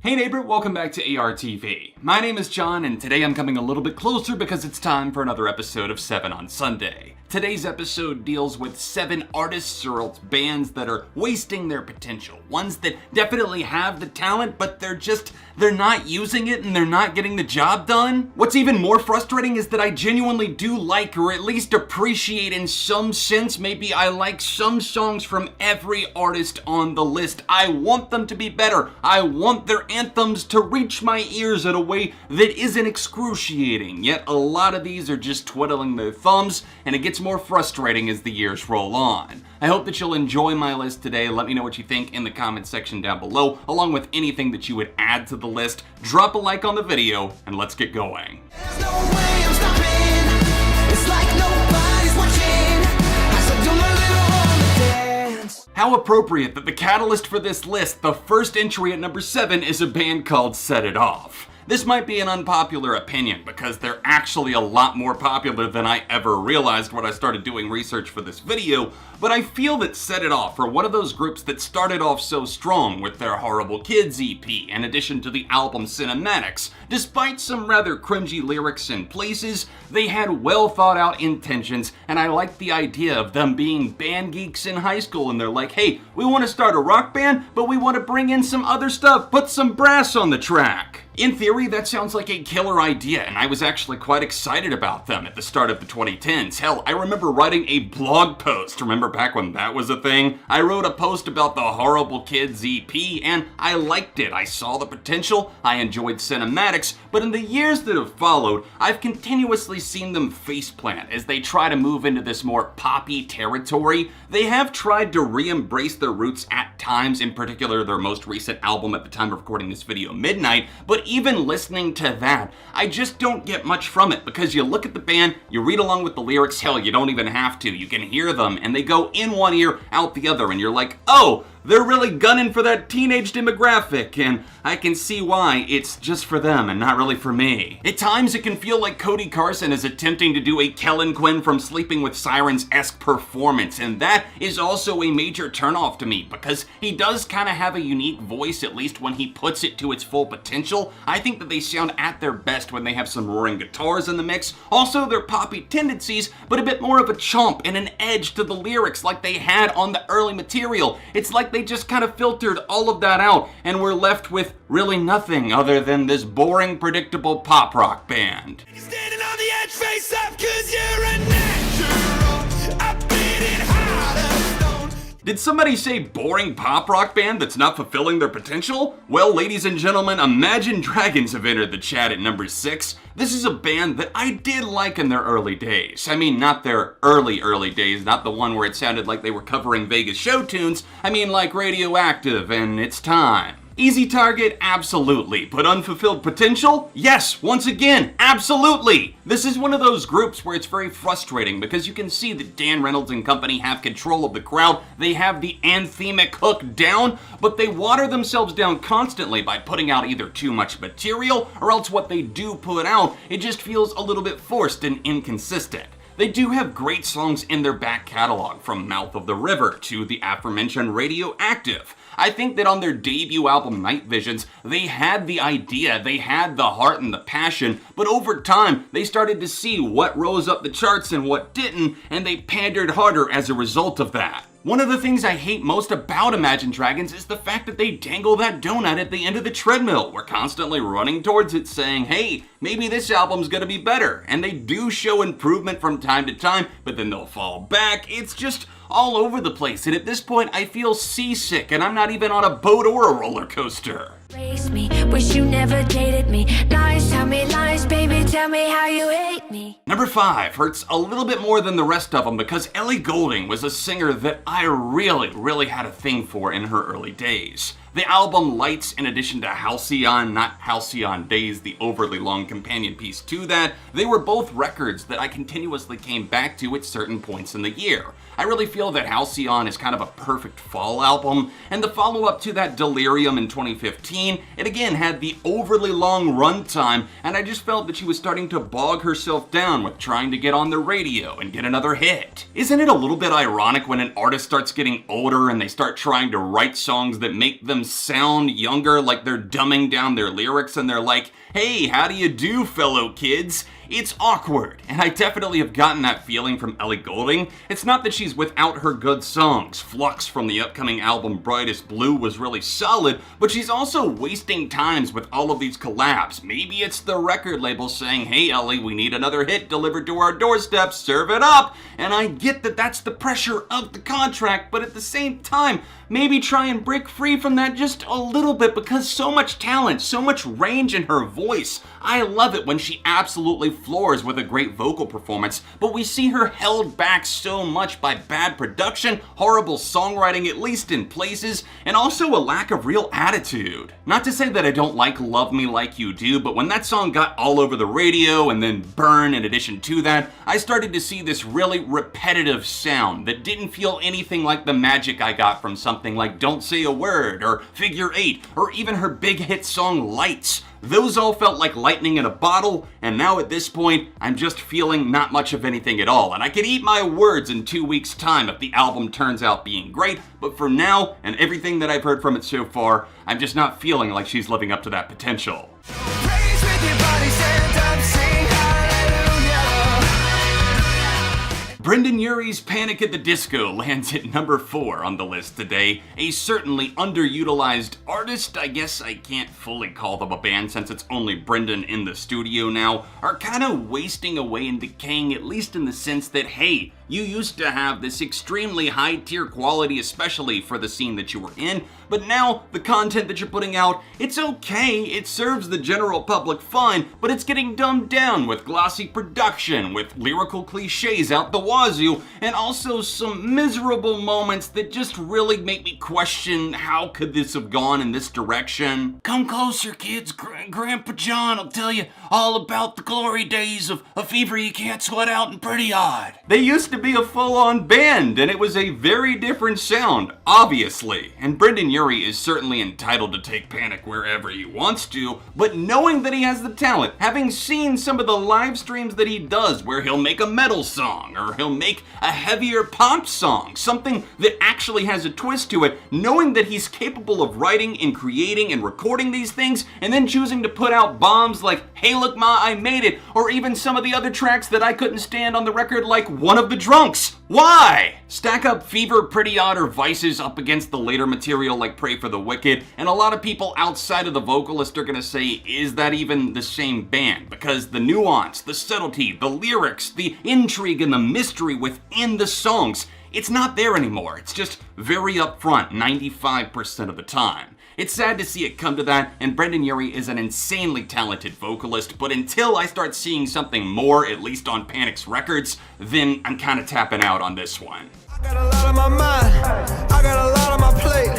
Hey neighbor, welcome back to ARTV. My name is John, and today I'm coming a little bit closer because it's time for another episode of 7 on Sunday. Today's episode deals with 7 artists or else bands that are wasting their potential. Ones that definitely have the talent, but they're not using it and they're not getting the job done. What's even more frustrating is that I genuinely do like, or at least appreciate in some sense, maybe I like some songs from every artist on the list. I want them to be better. I want their anthems to reach my ears in a way that isn't excruciating. Yet a lot of these are just twiddling their thumbs, and it gets more frustrating as the years roll on. I hope that you'll enjoy my list today. Let me know what you think in the comment section down below, along with anything that you would add to the list. Drop a like on the video, and let's get going. There's no way I'm stopping. It's like nobody's watching. I said, do my little on the dance. How appropriate that the catalyst for this list, the first entry at number 7, is a band called Set It Off. This might be an unpopular opinion because they're actually a lot more popular than I ever realized when I started doing research for this video, but I feel that Set It Off are one of those groups that started off so strong with their Horrible Kids EP, in addition to the album Cinematics. Despite some rather cringy lyrics in places, they had well thought out intentions, and I like the idea of them being band geeks in high school, and they're like, hey, we want to start a rock band, but we want to bring in some other stuff, put some brass on the track. In theory, that sounds like a killer idea, and I was actually quite excited about them at the start of the 2010s. Hell, I remember writing a blog post. Remember back when that was a thing? I wrote a post about the Horrible Kids EP, and I liked it. I saw the potential, I enjoyed Cinematics, but in the years that have followed, I've continuously seen them faceplant as they try to move into this more poppy territory. They have tried to re-embrace their roots at times, in particular their most recent album at the time of recording this video, Midnight, but even listening to that, I just don't get much from it because you look at the band, you read along with the lyrics, hell, you don't even have to. You can hear them and they go in one ear, out the other, and you're like, oh, they're really gunning for that teenage demographic, and I can see why it's just for them and not really for me. At times, it can feel like Cody Carson is attempting to do a Kellen Quinn from Sleeping with Sirens-esque performance, and that is also a major turnoff to me because he does kind of have a unique voice, at least when he puts it to its full potential. I think that they sound at their best when they have some roaring guitars in the mix, also their poppy tendencies, but a bit more of a chomp and an edge to the lyrics like they had on the early material. It's like they just kind of filtered all of that out and we're left with really nothing other than this boring, predictable pop rock band. Standing on the edge, face up, 'cause you're a natural. I beat it harder, stone. Did somebody say boring pop rock band that's not fulfilling their potential? Well, ladies and gentlemen, Imagine Dragons have entered the chat at number 6. This is a band that I did like in their early days. I mean, not their early days, not the one where it sounded like they were covering Vegas show tunes. I mean like Radioactive and It's Time. Easy target? Absolutely. But unfulfilled potential? Yes, once again, absolutely! This is one of those groups where it's very frustrating because you can see that Dan Reynolds and company have control of the crowd, they have the anthemic hook down, but they water themselves down constantly by putting out either too much material, or else what they do put out, it just feels a little bit forced and inconsistent. They do have great songs in their back catalog, from Mouth of the River to the aforementioned Radioactive. I think that on their debut album, Night Visions, they had the idea, they had the heart and the passion, but over time, they started to see what rose up the charts and what didn't, and they pandered harder as a result of that. One of the things I hate most about Imagine Dragons is the fact that they dangle that donut at the end of the treadmill. We're constantly running towards it saying, hey, maybe this album's gonna be better. And they do show improvement from time to time, but then they'll fall back. It's just all over the place. And at this point, I feel seasick, and I'm not even on a boat or a roller coaster. Raise me, wish you never dated me. Lies, tell me lies, baby, tell me how you hate me. Number 5 hurts a little bit more than the rest of them because ELLIE Goulding was a singer that I really had a thing for in her early days. The album Lights, in addition to Halcyon, not Halcyon Days, the overly long companion piece to that, they were both records that I continuously came back to at certain points in the year. I really feel that Halcyon is kind of a perfect fall album, and the follow-up to that, Delirium in 2015, it again and had the overly long runtime, and I just felt that she was starting to bog herself down with trying to get on the radio and get another hit. Isn't it a little bit ironic when an artist starts getting older and they start trying to write songs that make them sound younger, like they're dumbing down their lyrics and they're like, hey, how do you do, fellow kids? It's awkward, and I definitely have gotten that feeling from Ellie Goulding. It's not that she's without her good songs. Flux from the upcoming album Brightest Blue was really solid, but she's also wasting times with all of these collabs. Maybe it's the record label saying, hey Ellie, we need another hit delivered to our doorstep, serve it up! And I get that that's the pressure of the contract, but at the same time, maybe try and break free from that just a little bit, because so much talent, so much range in her voice. I love it when she absolutely floors with a great vocal performance, but we see her held back so much by bad production, horrible songwriting, at least in places, and also a lack of real attitude. Not to say that I don't like Love Me Like You Do, but when that song got all over the radio and then Burn in addition to that, I started to see this really repetitive sound that didn't feel anything like the magic I got from something like Don't Say a Word or Figure 8 or even her big hit song Lights. Those all felt like lightning in a bottle, and now at this point, I'm just feeling not much of anything at all, and I could eat my words in 2 weeks' time if the album turns out being great, but for now, and everything that I've heard from it so far, I'm just not feeling like she's living up to that potential. Praise with your body, stand up, sing hallelujah. Brendon Urie's Panic at the Disco lands at number 4 on the list today. A certainly underutilized artist, I guess I can't fully call them a band since it's only Brendon in the studio now, are kind of wasting away and decaying, at least in the sense that, hey, you used to have this extremely high tier quality, especially for the scene that you were in, but now the content that you're putting out, it's okay, it serves the general public fine, but it's getting dumbed down with glossy production, with lyrical cliches out the wazoo, and also some miserable moments that just really make me question how could this have gone in this direction. Come closer, kids. Grandpa John will tell you all about the glory days of a fever you can't sweat out and Pretty Odd. They used to be a full-on band, and it was a very different sound, obviously. And Brendon Urie is certainly entitled to take Panic wherever he wants to, but knowing that he has the talent, having seen some of the live streams that he does where he'll make a metal song, or he'll make a heavier pop song, something that actually has a twist to it, knowing that he's capable of writing and creating and recording these things, and then choosing to put out bombs like Hey Look Ma, I Made It, or even some of the other tracks that I couldn't stand on the record like One of the Drunks. Why? Stack up Fever, Pretty Odd, or Vices up against the later material like Pray for the Wicked, and a lot of people outside of the vocalist are gonna say, is that even the same band? Because the nuance, the subtlety, the lyrics, the intrigue, and the mystery within the songs, it's not there anymore. It's just very upfront 95% of the time. It's sad to see it come to that, and Brendon Urie is an insanely talented vocalist, but until I start seeing something more, at least on Panic's records, then I'm kind of tapping out on this one. I got a lot on my mind, I got a lot on my plate.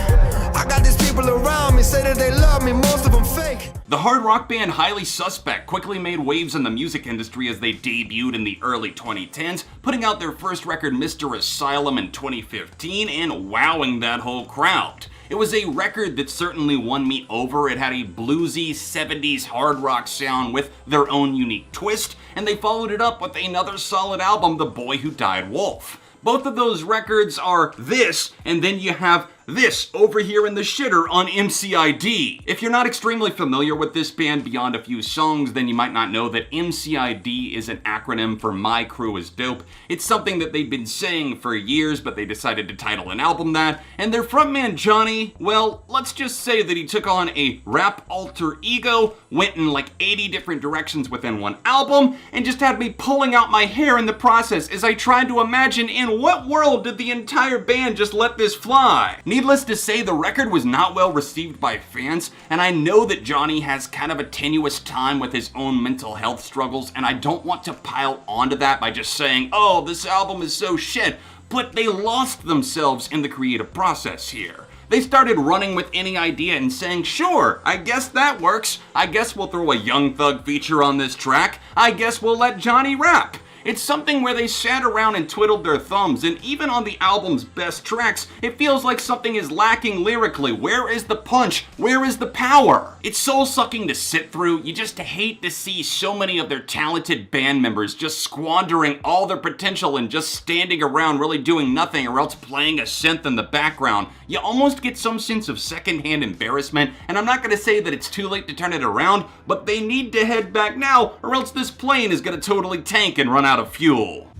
I got these people around me, say that they love me, most of them fake. The hard rock band Highly Suspect quickly made waves in the music industry as they debuted in the early 2010s, putting out their first record Mr. Asylum in 2015 and wowing that whole crowd. It was a record that certainly won me over. It had a bluesy 70s hard rock sound with their own unique twist, and they followed it up with another solid album, The Boy Who Died Wolf. Both of those records are this, and then you have this over here in the shitter on MCID. If you're not extremely familiar with this band beyond a few songs, then you might not know that MCID is an acronym for My Crew is Dope. It's something that they've been saying for years, but they decided to title an album that, and their frontman Johnny, well, let's just say that he took on a rap alter ego, went in like 80 different directions within one album, and just had me pulling out my hair in the process as I tried to imagine in what world did the entire band just let this fly. Needless to say, the record was not well received by fans, and I know that Johnny has kind of a tenuous time with his own mental health struggles, and I don't want to pile onto that by just saying, oh, this album is so shit, but they lost themselves in the creative process here. They started running with any idea and saying, sure, I guess that works. I guess we'll throw a Young Thug feature on this track. I guess we'll let Johnny rap. It's something where they sat around and twiddled their thumbs, and even on the album's best tracks, it feels like something is lacking lyrically. Where is the punch? Where is the power? It's soul-sucking to sit through. You just hate to see so many of their talented band members just squandering all their potential and just standing around really doing nothing or else playing a synth in the background. You almost get some sense of secondhand embarrassment, and I'm not going to say that it's too late to turn it around, but they need to head back now or else this plane is going to totally tank and run out of fuel.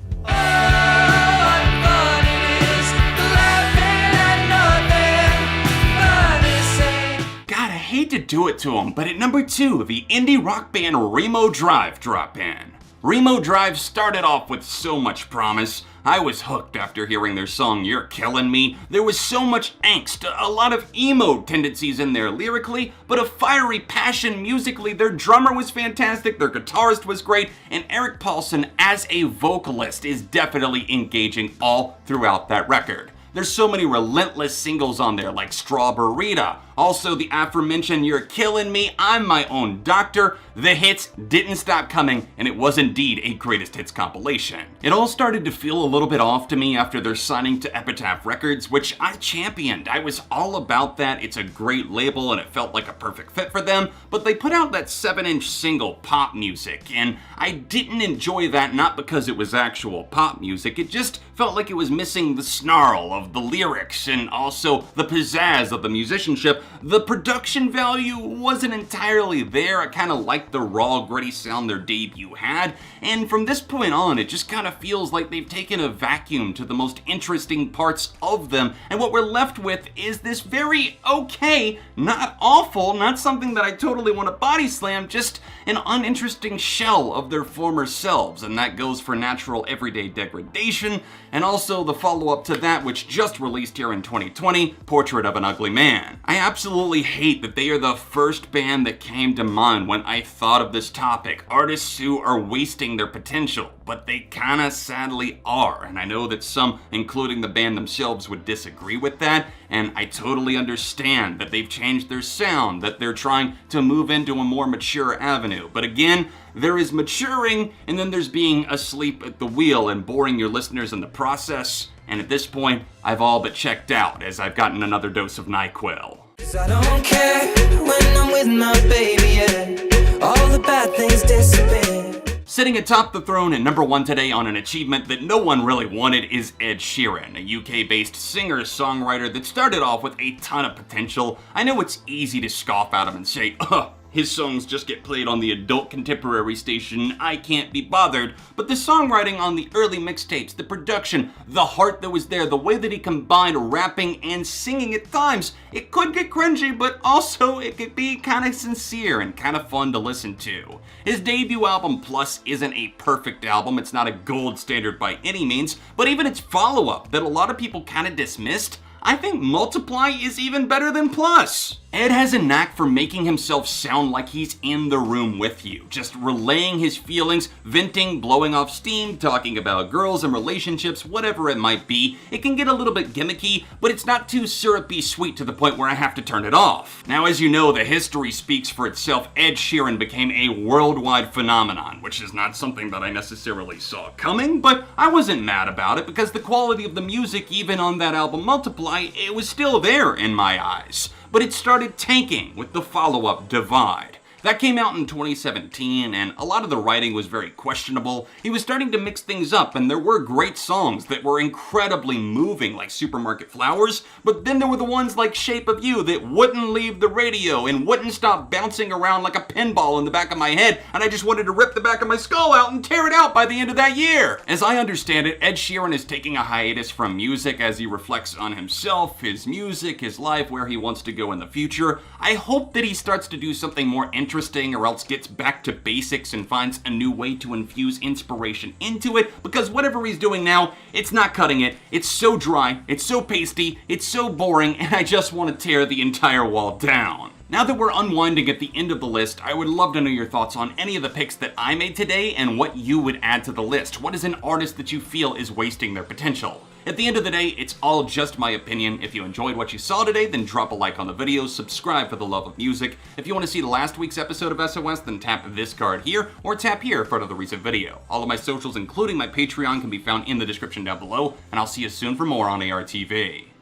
I hate to do it to him, but at number 2, the indie rock band REMO Drive drop in. REMO Drive started off with so much promise. I was hooked after hearing their song You're Killing Me. There was so much angst, a lot of emo tendencies in there lyrically, but a fiery passion musically. Their drummer was fantastic, their guitarist was great, and Eric Paulson as a vocalist is definitely engaging all throughout that record. There's so many relentless singles on there like Strawberryta. Also the aforementioned You're Killing Me, I'm My Own Doctor. The hits didn't stop coming, and it was indeed a greatest hits compilation. It all started to feel a little bit off to me after their signing to Epitaph Records, which I championed. I was all about that. It's a great label and it felt like a perfect fit for them, but they put out that 7-inch single Pop Music, and I didn't enjoy that, not because it was actual pop music. It just felt like it was missing the snarl of the lyrics and also the pizzazz of the musicianship. The production value wasn't entirely there. I kind of liked the raw, gritty sound their debut had, and from this point on, it just kind of feels like they've taken a vacuum to the most interesting parts of them, and what we're left with is this very okay, not awful, not something that I totally want to body slam, just an uninteresting shell of their former selves, and that goes for Natural Everyday Degradation, and also the follow-up to that, which just released here in 2020, Portrait of an Ugly Man. I absolutely hate that they are the first band that came to mind when I thought of this topic. Artists who are wasting their potential, but they kinda sadly are, and I know that some, including the band themselves, would disagree with that, and I totally understand that they've changed their sound, that they're trying to move into a more mature avenue. But again, there is maturing, and then there's being asleep at the wheel and boring your listeners in the process. And at this point, I've all but checked out as I've gotten another dose of NyQuil. 'Cause I don't care when I'm with my baby, yeah. All the bad things disappear. Sitting atop the throne at number 1 today on an achievement that no one really wanted is Ed Sheeran, a UK-based singer-songwriter that started off with a ton of potential. I know it's easy to scoff at him and say, ugh, his songs just get played on the adult contemporary station, I can't be bothered, but the songwriting on the early mixtapes, the production, the heart that was there, the way that he combined rapping and singing at times, it could get cringy, but also it could be kind of sincere and kind of fun to listen to. His debut album Plus isn't a perfect album, it's not a gold standard by any means, but even its follow-up that a lot of people kind of dismissed, I think Multiply is even better than Plus. Ed has a knack for making himself sound like he's in the room with you, just relaying his feelings, venting, blowing off steam, talking about girls and relationships, whatever it might be. It can get a little bit gimmicky, but it's not too syrupy sweet to the point where I have to turn it off. Now, as you know, the history speaks for itself. Ed Sheeran became a worldwide phenomenon, which is not something that I necessarily saw coming, but I wasn't mad about it because the quality of the music, even on that album Multiply, it was still there in my eyes. But it started tanking with the follow-up Divide. That came out in 2017, and a lot of the writing was very questionable. He was starting to mix things up, and there were great songs that were incredibly moving, like Supermarket Flowers, but then there were the ones like Shape of You that wouldn't leave the radio and wouldn't stop bouncing around like a pinball in the back of my head, and I just wanted to rip the back of my skull out and tear it out by the end of that year. As I understand it, Ed Sheeran is taking a hiatus from music as he reflects on himself, his music, his life, where he wants to go in the future. I hope that he starts to do something more interesting or else gets back to basics and finds a new way to infuse inspiration into it, because whatever he's doing now, it's not cutting it. It's so dry, it's so pasty, it's so boring, and I just want to tear the entire wall down. Now that we're unwinding at the end of the list, I would love to know your thoughts on any of the picks that I made today and what you would add to the list. What is an artist that you feel is wasting their potential? At the end of the day, it's all just my opinion. If you enjoyed what you saw today, then drop a like on the video, subscribe for the love of music. If you want to see last week's episode of SOS, then tap this card here, or tap here for another recent video. All of my socials, including my Patreon, can be found in the description down below, and I'll see you soon for more on ARTV.